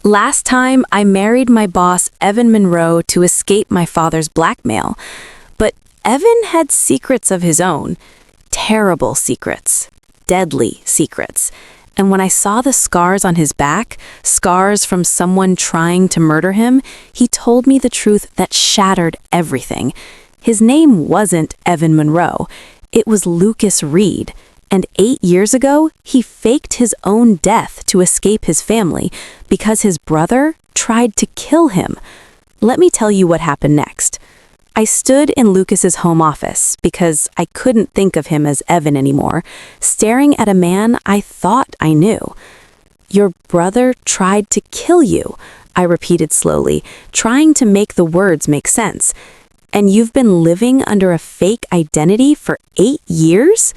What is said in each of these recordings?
Last time, I married my boss, Evan Monroe, to escape my father's blackmail. But Evan had secrets of his own. Terrible secrets. Deadly secrets. And when I saw the scars on his back, scars from someone trying to murder him, he told me the truth that shattered everything. His name wasn't Evan Monroe. It was Lucas Reed. And 8 years ago, he faked his own death to escape his family because his brother tried to kill him. Let me tell you what happened next. I stood in Lucas's home office because I couldn't think of him as Evan anymore, staring at a man I thought I knew. "Your brother tried to kill you," I repeated slowly, trying to make the words make sense. "And you've been living under a fake identity for 8 years?"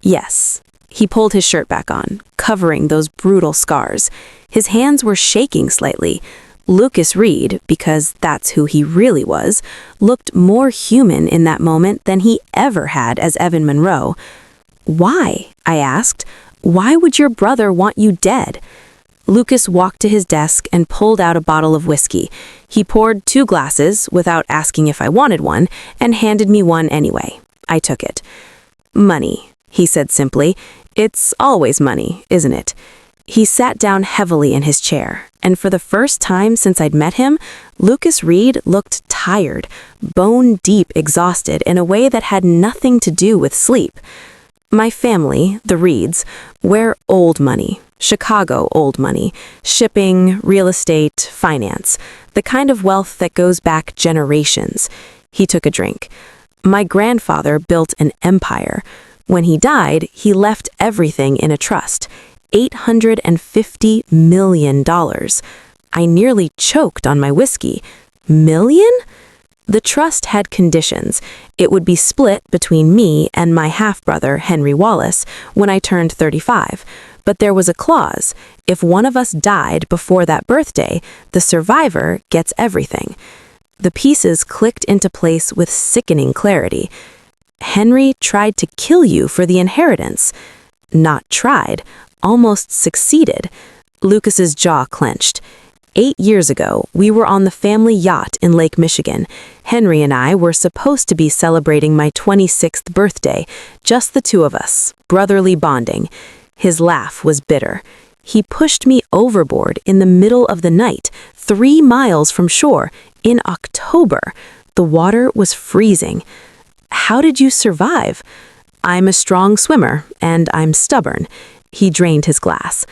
Yes. He pulled his shirt back on, covering those brutal scars. His hands were shaking slightly. Lucas Reed, because that's who he really was, looked more human in that moment than he ever had as Evan Monroe. "Why?" I asked. "Why would your brother want you dead?" Lucas walked to his desk and pulled out a bottle of whiskey. He poured 2 glasses without asking if I wanted one and handed me one anyway. I took it. "Money," he said simply. "It's always money, isn't it?" He sat down heavily in his chair, and for the first time since I'd met him, Lucas Reed looked tired, bone-deep exhausted in a way that had nothing to do with sleep. "My family, the Reeds, we're old money, Chicago old money, shipping, real estate, finance, the kind of wealth that goes back generations." He took a drink. "My grandfather built an empire. When he died, he left everything in a trust. $850 million. I nearly choked on my whiskey. Million? The trust had conditions. It would be split between me and my half-brother, Henry Wallace, when I turned 35. But there was a clause. If one of us died before that birthday, the survivor gets everything. The pieces clicked into place with sickening clarity. Henry tried to kill you for the inheritance. Not tried. Almost succeeded. Lucas's jaw clenched. 8 years ago, we were on the family yacht in Lake Michigan. Henry and I were supposed to be celebrating my 26th birthday, just the two of us, brotherly bonding. His laugh was bitter. He pushed me overboard in the middle of the night, 3 miles from shore, in October. The water was freezing. "How did you survive?" "I'm a strong swimmer, and I'm stubborn." He drained his glass.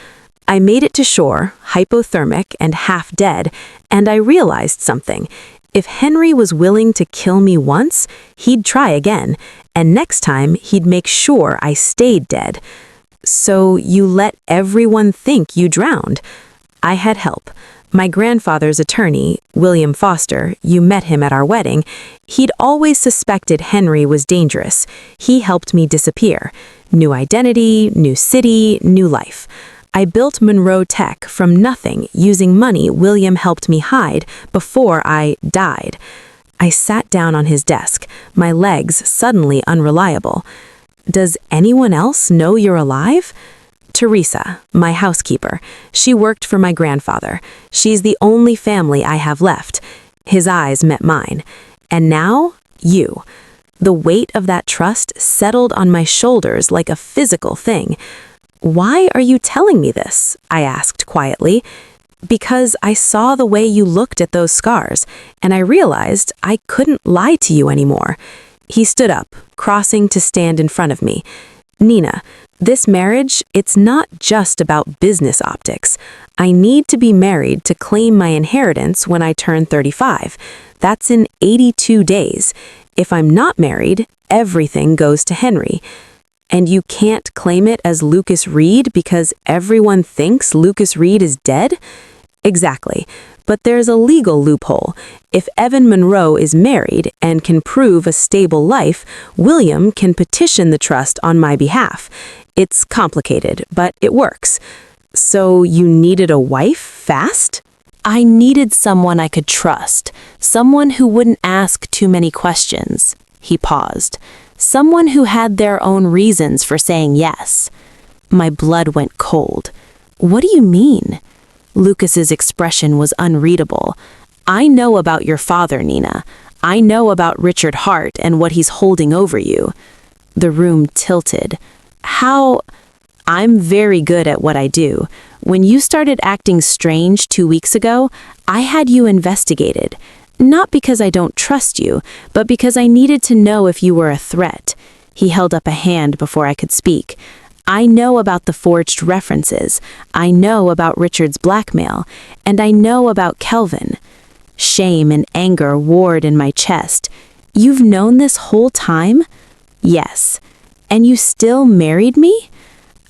"I made it to shore, hypothermic and half dead, and I realized something. If Henry was willing to kill me once, he'd try again, and next time he'd make sure I stayed dead." "So you let everyone think you drowned?" "I had help. My grandfather's attorney, William Foster, you met him at our wedding, he'd always suspected Henry was dangerous. He helped me disappear. New identity, new city, new life. I built Monroe Tech from nothing using money William helped me hide before I died." I sat down on his desk, my legs suddenly unreliable. "Does anyone else know you're alive?" "Teresa, my housekeeper. She worked for my grandfather. She's the only family I have left." His eyes met mine. "And now, you." The weight of that trust settled on my shoulders like a physical thing. "Why are you telling me this?" I asked quietly. "Because I saw the way you looked at those scars, and I realized I couldn't lie to you anymore." He stood up, crossing to stand in front of me. "Nina, this marriage, it's not just about business optics. I need to be married to claim my inheritance when I turn 35. That's in 82 days. If I'm not married, everything goes to Henry. And you can't claim it as Lucas Reed because everyone thinks Lucas Reed is dead?" "Exactly. But there's a legal loophole. If Evan Monroe is married and can prove a stable life, William can petition the trust on my behalf. It's complicated, but it works." "So you needed a wife fast?" "I needed someone I could trust, someone who wouldn't ask too many questions." He paused. "Someone who had their own reasons for saying yes." My blood went cold. "What do you mean?" Lucas's expression was unreadable. "I know about your father, Nina. I know about Richard Hart and what he's holding over you." The room tilted. "How? I'm very good at what I do. When you started acting strange 2 weeks ago, I had you investigated. Not because I don't trust you, but because I needed to know if you were a threat." He held up a hand before I could speak. "I know about the forged references. I know about Richard's blackmail. And I know about Kelvin." Shame and anger warred in my chest. "You've known this whole time?" "Yes." "And you still married me?"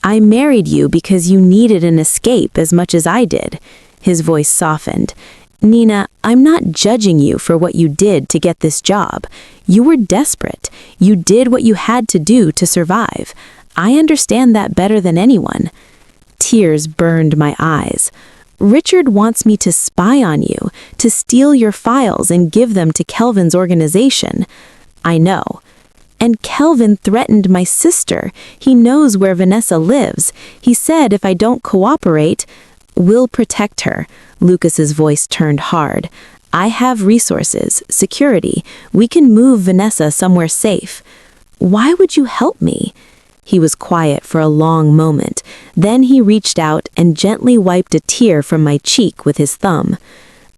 "I married you because you needed an escape as much as I did." His voice softened. "Nina, I'm not judging you for what you did to get this job. You were desperate. You did what you had to do to survive. I understand that better than anyone." Tears burned my eyes. "Richard wants me to spy on you, to steal your files and give them to Kelvin's organization." "I know." "And Kelvin threatened my sister. He knows where Vanessa lives. He said if I don't cooperate, we'll protect her." Lucas's voice turned hard. "I have resources, security. We can move Vanessa somewhere safe." "Why would you help me?" He was quiet for a long moment. Then he reached out and gently wiped a tear from my cheek with his thumb.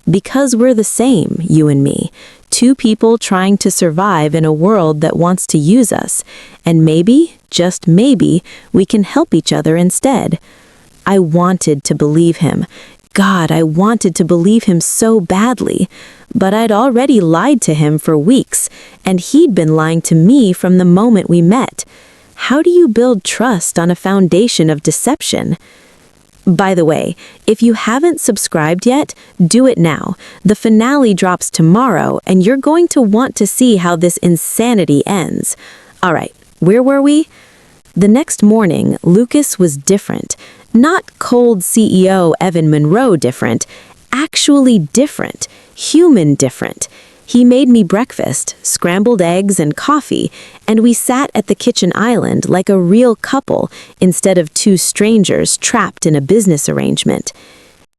"Because we're the same, you and me. Two people trying to survive in a world that wants to use us. And maybe, just maybe, we can help each other instead." I wanted to believe him. God, I wanted to believe him so badly. But I'd already lied to him for weeks, and he'd been lying to me from the moment we met. How do you build trust on a foundation of deception? By the way, if you haven't subscribed yet, do it now. The finale drops tomorrow, and you're going to want to see how this insanity ends. All right, where were we? The next morning, Lucas was different. Not cold CEO Evan Monroe different, actually different, human different. He made me breakfast, scrambled eggs and coffee, and we sat at the kitchen island like a real couple instead of two strangers trapped in a business arrangement.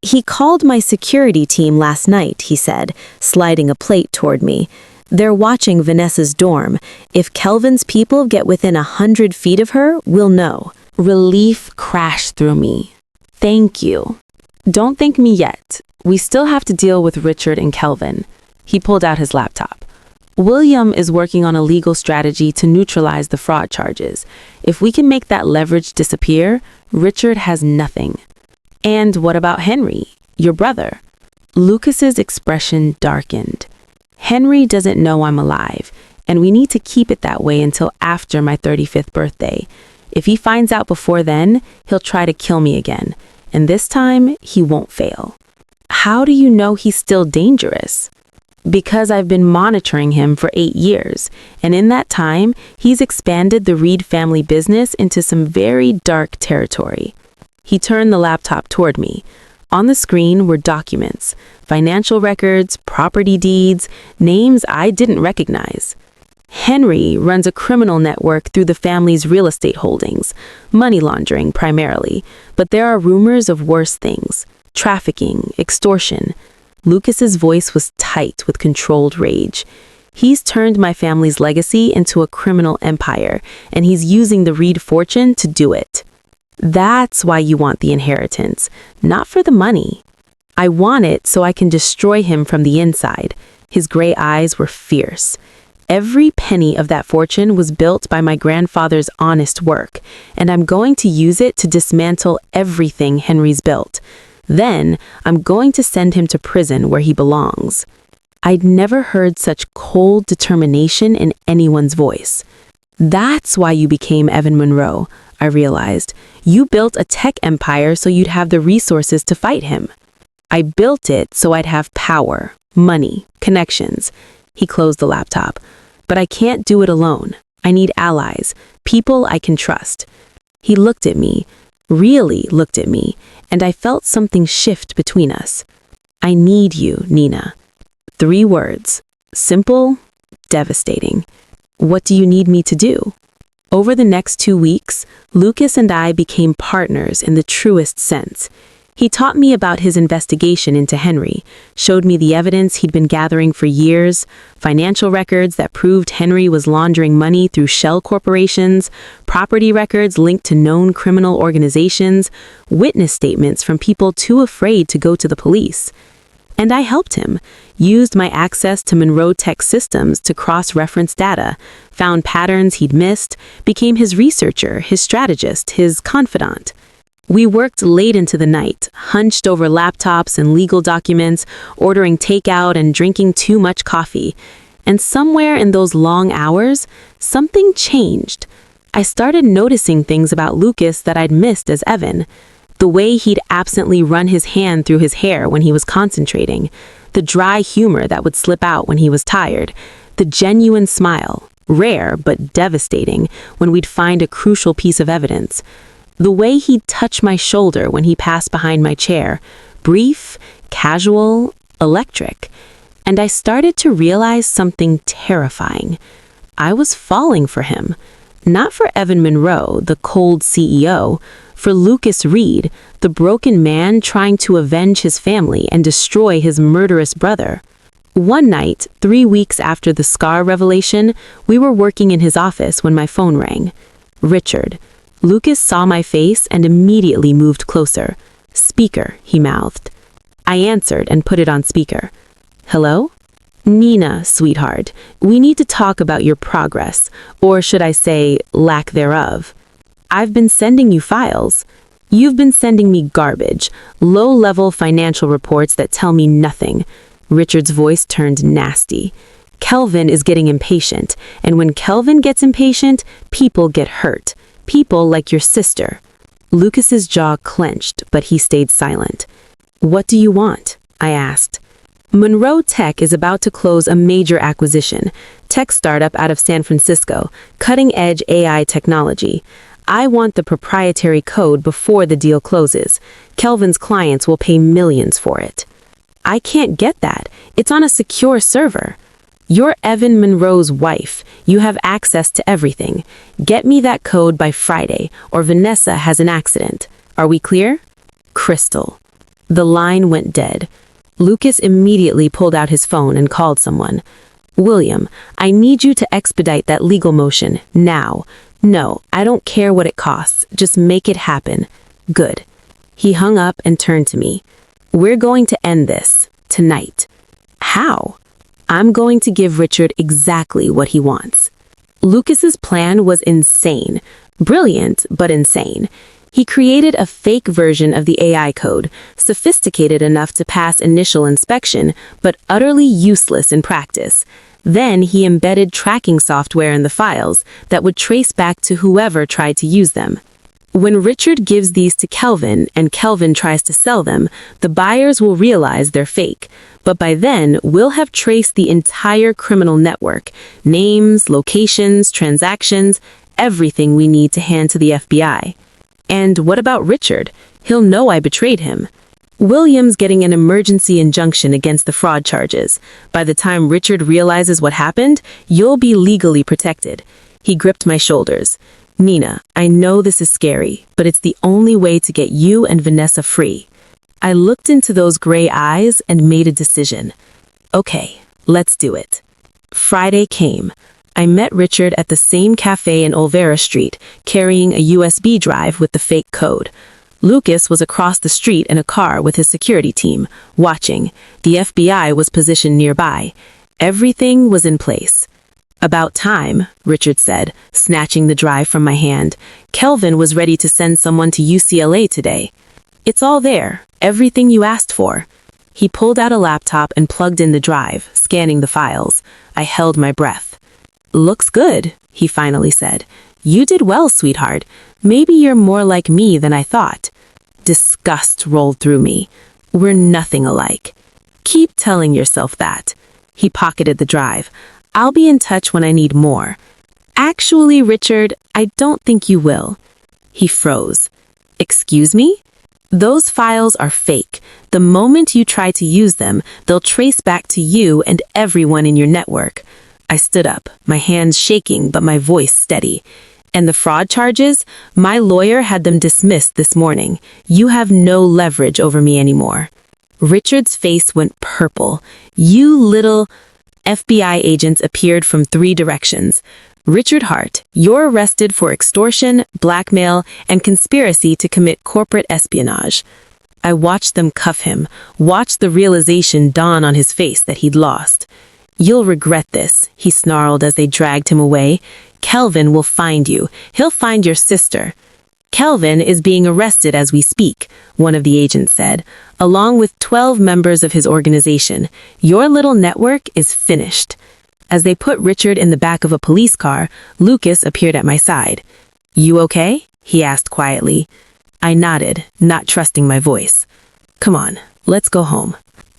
"He called my security team last night," he said, sliding a plate toward me. "They're watching Vanessa's dorm. If Kelvin's people get within 100 feet of her, we'll know." Relief crashed through me. "Thank you." "Don't thank me yet. We still have to deal with Richard and Kelvin." He pulled out his laptop. "William is working on a legal strategy to neutralize the fraud charges. If we can make that leverage disappear, Richard has nothing." "And what about Henry, your brother?" Lucas's expression darkened. "Henry doesn't know I'm alive, and we need to keep it that way until after my 35th birthday. If he finds out before then, he'll try to kill me again, and this time he won't fail." "How do you know he's still dangerous?" "Because I've been monitoring him for 8 years, and in that time, he's expanded the Reed family business into some very dark territory." He turned the laptop toward me. On the screen were documents, financial records, property deeds, names I didn't recognize. "Henry runs a criminal network through the family's real estate holdings, money laundering primarily, but there are rumors of worse things, trafficking, extortion." Lucas's voice was tight with controlled rage. "He's turned my family's legacy into a criminal empire, and he's using the Reed fortune to do it." "That's why you want the inheritance, not for the money." "I want it so I can destroy him from the inside." His gray eyes were fierce. "Every penny of that fortune was built by my grandfather's honest work, and I'm going to use it to dismantle everything Henry's built. Then, I'm going to send him to prison where he belongs." I'd never heard such cold determination in anyone's voice. "That's why you became Evan Monroe," I realized. "You built a tech empire so you'd have the resources to fight him." "I built it so I'd have power, money, connections." He closed the laptop. "But I can't do it alone. I need allies, people I can trust." He looked at me, really looked at me, and I felt something shift between us. "I need you, Nina." 3 words. Simple, devastating. "What do you need me to do?" Over the next 2 weeks, Lucas and I became partners in the truest sense. He taught me about his investigation into Henry, showed me the evidence he'd been gathering for years, financial records that proved Henry was laundering money through shell corporations, property records linked to known criminal organizations, witness statements from people too afraid to go to the police. And I helped him, used my access to Monroe Tech systems to cross-reference data, found patterns he'd missed, became his researcher, his strategist, his confidant. We worked late into the night, hunched over laptops and legal documents, ordering takeout and drinking too much coffee. And somewhere in those long hours, something changed. I started noticing things about Lucas that I'd missed as Evan. The way he'd absently run his hand through his hair when he was concentrating, the dry humor that would slip out when he was tired, the genuine smile, rare but devastating, when we'd find a crucial piece of evidence. The way he'd touch my shoulder when he passed behind my chair, brief, casual, electric. And I started to realize something terrifying. I was falling for him. Not for Evan Monroe, the cold CEO, for Lucas Reed, the broken man trying to avenge his family and destroy his murderous brother. One night, 3 weeks after the scar revelation, we were working in his office when my phone rang. Richard. Lucas saw my face and immediately moved closer. "Speaker," he mouthed. I answered and put it on speaker. "Hello? Nina, sweetheart, we need to talk about your progress, or should I say, lack thereof. I've been sending you files. You've been sending me garbage, low-level financial reports that tell me nothing." Richard's voice turned nasty. "Kelvin is getting impatient, and when Kelvin gets impatient, people get hurt. People like your sister." Lucas's jaw clenched, but he stayed silent. "What do you want?" I asked. "Monroe Tech is about to close a major acquisition, tech startup out of San Francisco, cutting-edge AI technology. I want the proprietary code before the deal closes. Kelvin's clients will pay millions for it." "I can't get that. It's on a secure server." "You're Evan Monroe's wife. You have access to everything. Get me that code by Friday, or Vanessa has an accident. Are we clear?" Crystal. The line went dead. Lucas immediately pulled out his phone and called someone. "William, I need you to expedite that legal motion, now. No, I don't care what it costs. Just make it happen." "Good." He hung up and turned to me. "We're going to end this. Tonight." "How?" "I'm going to give Richard exactly what he wants." Lucas's plan was insane. Brilliant, but insane. He created a fake version of the AI code, sophisticated enough to pass initial inspection, but utterly useless in practice. Then he embedded tracking software in the files that would trace back to whoever tried to use them. When Richard gives these to Kelvin and Kelvin tries to sell them, the buyers will realize they're fake. But by then, we'll have traced the entire criminal network, names, locations, transactions, everything we need to hand to the FBI. And what about Richard? He'll know I betrayed him. William's getting an emergency injunction against the fraud charges. By the time Richard realizes what happened, you'll be legally protected. He gripped my shoulders. "Nina, I know this is scary, but it's the only way to get you and Vanessa free." I looked into those gray eyes and made a decision. Okay, let's do it. Friday came. I met Richard at the same cafe in Olvera Street, carrying a USB drive with the fake code. Lucas was across the street in a car with his security team, watching. The FBI was positioned nearby. Everything was in place. "About time," Richard said, snatching the drive from my hand. "Kelvin was ready to send someone to UCLA today." "It's all there, everything you asked for." He pulled out a laptop and plugged in the drive, scanning the files. I held my breath. "Looks good," he finally said. "You did well, sweetheart. Maybe you're more like me than I thought." Disgust rolled through me. We're nothing alike. "Keep telling yourself that." He pocketed the drive. "I'll be in touch when I need more." "Actually, Richard, I don't think you will." He froze. "Excuse me?" "Those files are fake. The moment you try to use them, they'll trace back to you and everyone in your network." I stood up, my hands shaking but my voice steady. And the fraud charges? My lawyer had them dismissed this morning. You have no leverage over me anymore. Richard's face went purple. You little... FBI agents appeared from 3 directions. Richard Hart, you're arrested for extortion, blackmail, and conspiracy to commit corporate espionage. I watched them cuff him, watched the realization dawn on his face that he'd lost. You'll regret this, he snarled as they dragged him away. Kelvin will find you. He'll find your sister. Kelvin is being arrested as we speak, one of the agents said, along with 12 members of his organization. Your little network is finished. As they put Richard in the back of a police car, Lucas appeared at my side. You okay? He asked quietly. I nodded, not trusting my voice. Come on, let's go home.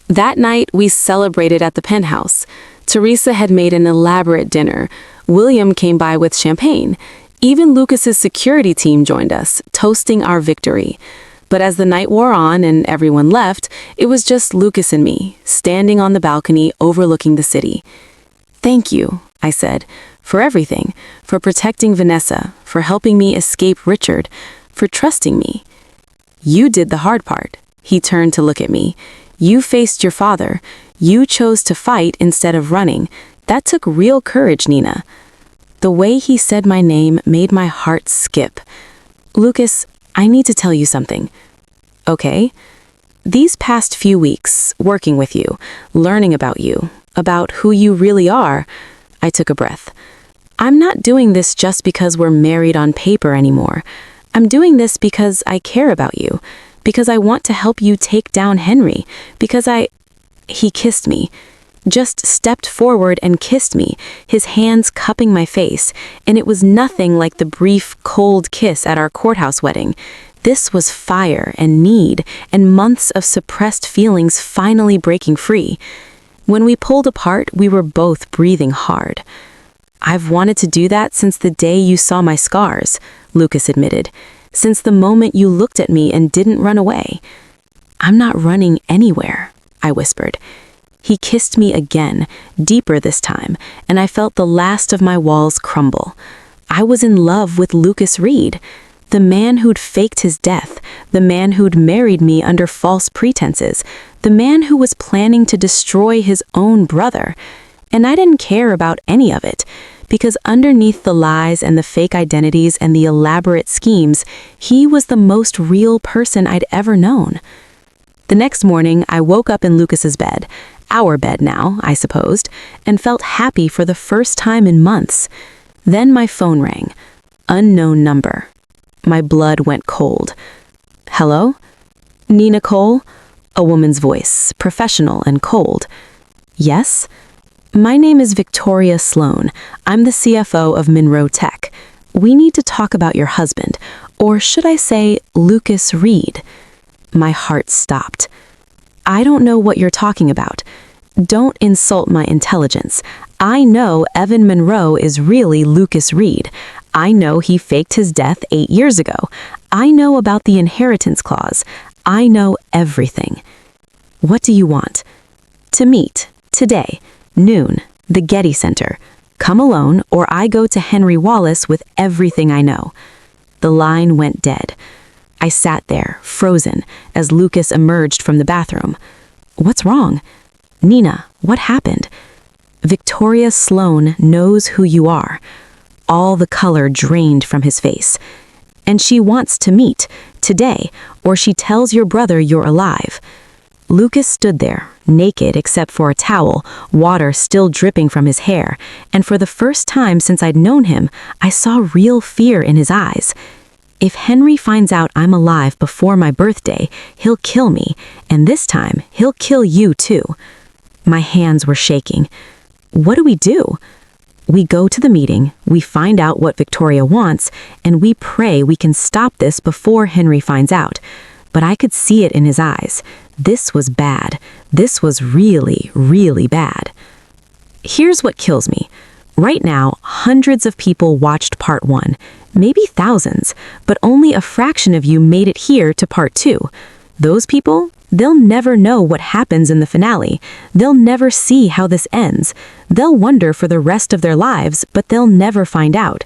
That night, we celebrated at the penthouse. Teresa had made an elaborate dinner. William came by with champagne. Even Lucas's security team joined us, toasting our victory. But as the night wore on and everyone left, it was just Lucas and me, standing on the balcony overlooking the city. Thank you, I said, for everything, for protecting Vanessa, for helping me escape Richard, for trusting me. You did the hard part. He turned to look at me. You faced your father. You chose to fight instead of running. That took real courage, Nina. The way he said my name made my heart skip. Lucas, I need to tell you something. Okay? These past few weeks, working with you, learning about you, about who you really are, I took a breath. I'm not doing this just because we're married on paper anymore. I'm doing this because I care about you, because I want to help you take down Henry, because He kissed me. Just stepped forward and kissed me, his hands cupping my face, and it was nothing like the brief, cold kiss at our courthouse wedding. This was fire and need and months of suppressed feelings finally breaking free. When we pulled apart, we were both breathing hard. I've wanted to do that since the day you saw my scars, Lucas admitted, since the moment you looked at me and didn't run away. I'm not running anywhere, I whispered. He kissed me again, deeper this time, and I felt the last of my walls crumble. I was in love with Lucas Reed, the man who'd faked his death, the man who'd married me under false pretenses, the man who was planning to destroy his own brother. And I didn't care about any of it, because underneath the lies and the fake identities and the elaborate schemes, he was the most real person I'd ever known. The next morning, I woke up in Lucas's bed, our bed now, I supposed, and felt happy for the first time in months. Then my phone rang. Unknown number. My blood went cold. Hello? Nina Cole? A woman's voice, professional and cold. Yes? My name is Victoria Sloan. I'm the CFO of Monroe Tech. We need to talk about your husband, or should I say Lucas Reed? My heart stopped. I don't know what you're talking about. Don't insult my intelligence. I know Evan Monroe is really Lucas Reed. I know he faked his death 8 years ago. I know about the inheritance clause. I know everything. What do you want? To meet, today, noon, the Getty Center. Come alone, or I go to Henry Wallace with everything I know. The line went dead. I sat there, frozen, as Lucas emerged from the bathroom. What's wrong? Nina, what happened? Victoria Sloan knows who you are. All the color drained from his face. And she wants to meet, today, or she tells your brother you're alive. Lucas stood there, naked except for a towel, water still dripping from his hair, and for the first time since I'd known him, I saw real fear in his eyes. If Henry finds out I'm alive before my birthday, he'll kill me, and this time, he'll kill you too. My hands were shaking. What do we do? We go to the meeting, we find out what Victoria wants, and we pray we can stop this before Henry finds out. But I could see it in his eyes. This was bad. This was really, really bad. Here's what kills me. Right now, hundreds of people watched part 1, maybe thousands, but only a fraction of you made it here to part 2. Those people, they'll never know what happens in the finale. They'll never see how this ends. They'll wonder for the rest of their lives, but they'll never find out.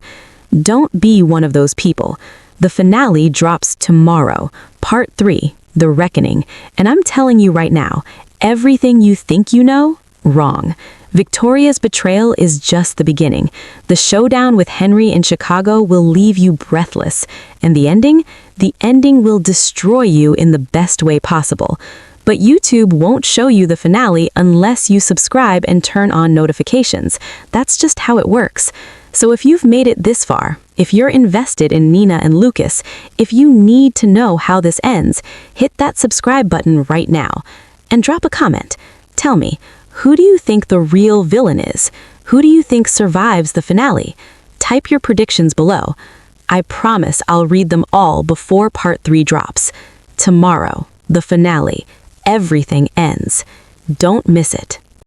Don't be one of those people. The finale drops tomorrow, part 3, The Reckoning, and I'm telling you right now, everything you think you know, wrong. Victoria's betrayal is just the beginning. The showdown with Henry in Chicago will leave you breathless, and the ending? The ending will destroy you in the best way possible. But YouTube won't show you the finale unless you subscribe and turn on notifications. That's just how it works. So if you've made it this far, if you're invested in Nina and Lucas, if you need to know how this ends, hit that subscribe button right now. And drop a comment. Tell me, who do you think the real villain is? Who do you think survives the finale? Type your predictions below. I promise I'll read them all before part 3 drops. Tomorrow, the finale. Everything ends. Don't miss it.